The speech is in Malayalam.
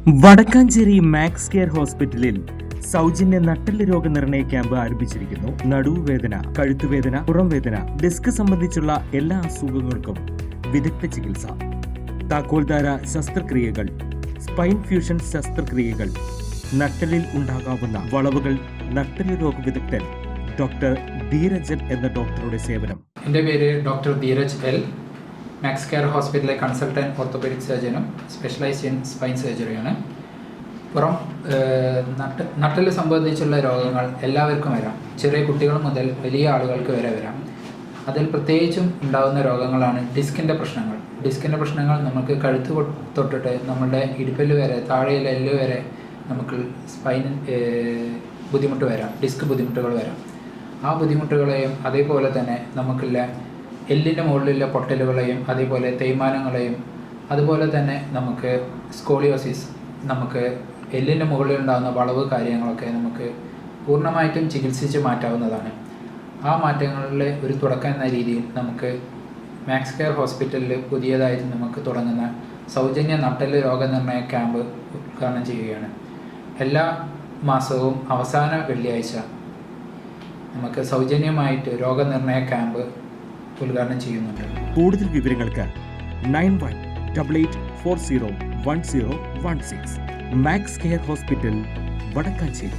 വടക്കാഞ്ചേരി മാക്സ് കെയർ ഹോസ്പിറ്റലിൽ സൗജന്യ നട്ടെല്ല് രോഗനിർണയ ക്യാമ്പ് ആരംഭിച്ചിരിക്കുന്നു. നടുവുവേദന, കഴുത്തുവേദന, പുറംവേദന, ഡിസ്ക് സംബന്ധിച്ചുള്ള എല്ലാ അസുഖങ്ങൾക്കും വിദഗ്ധ ചികിത്സ, താക്കോൽദാര ശസ്ത്രക്രിയകൾ, സ്പൈൻ ഫ്യൂഷൻ ശസ്ത്രക്രിയകൾ, നട്ടെല്ലിൽ ഉണ്ടാകാവുന്ന വളവുകൾ, നട്ടെല്ല് രോഗ വിദഗ്ധൻ ഡോക്ടർ ധീരജൻ എന്ന ഡോക്ടറുടെ സേവനം. എൻ്റെ പേര് doctor Dheeraj L. Max care ഹോസ്പിറ്റലിലെ കൺസൾട്ടൻറ്റ് ഓർത്തോപെഡിക് സർജനും സ്പെഷ്യലൈസ്ഡ് ഇൻ സ്പൈൻ സർജറിയാണ്. നട്ടെല്ല് സംബന്ധിച്ചുള്ള രോഗങ്ങൾ എല്ലാവർക്കും വരാം. ചെറിയ കുട്ടികൾ മുതൽ വലിയ ആളുകൾക്ക് വരെ വരാം. അതിൽ പ്രത്യേകിച്ചും ഉണ്ടാകുന്ന രോഗങ്ങളാണ് ഡിസ്കിൻ്റെ പ്രശ്നങ്ങൾ. ഡിസ്കിൻ്റെ പ്രശ്നങ്ങൾ നമുക്ക് കഴുത്ത് തൊട്ടിട്ട് നമ്മളുടെ ഇടുപ്പല് വരെ, താഴെയിലെ എല്ല് വരെ നമുക്ക് സ്പൈൻ ബുദ്ധിമുട്ട് വരാം, ഡിസ്ക് ബുദ്ധിമുട്ടുകൾ വരാം. ആ ബുദ്ധിമുട്ടുകളെയും അതേപോലെ തന്നെ നമുക്കുള്ള എല്ലിൻ്റെ മുകളിലുള്ള പൊട്ടലുകളെയും അതേപോലെ തേയ്മാനങ്ങളെയും അതുപോലെ തന്നെ നമുക്ക് സ്കോളിയോസിസ്, നമുക്ക് എല്ലിൻ്റെ മുകളിൽ ഉണ്ടാകുന്ന വളവ് കാര്യങ്ങളൊക്കെ നമുക്ക് പൂർണ്ണമായിട്ടും ചികിത്സിച്ച് മാറ്റാവുന്നതാണ്. ആ മാറ്റങ്ങളിലെ ഒരു തുടക്കം എന്ന രീതിയിൽ നമുക്ക് മാക്സ് കെയർ ഹോസ്പിറ്റലിൽ പുതിയതായിട്ട് നമുക്ക് തുടങ്ങുന്ന സൗജന്യ നട്ടെല്ല് രോഗനിർണയ ക്യാമ്പ് ഉദ്ഘാടനം ചെയ്യുകയാണ്. എല്ലാ മാസവും അവസാന വെള്ളിയാഴ്ച നമുക്ക് സൗജന്യമായിട്ട് രോഗനിർണയ ക്യാമ്പ് ഉദ്ഘാടനം ചെയ്യുന്നുണ്ട്. കൂടുതൽ വിവരങ്ങൾക്ക് 9188401016 മാക്സ് കെയർ ഹോസ്പിറ്റൽ, വടക്കാഞ്ചേരി.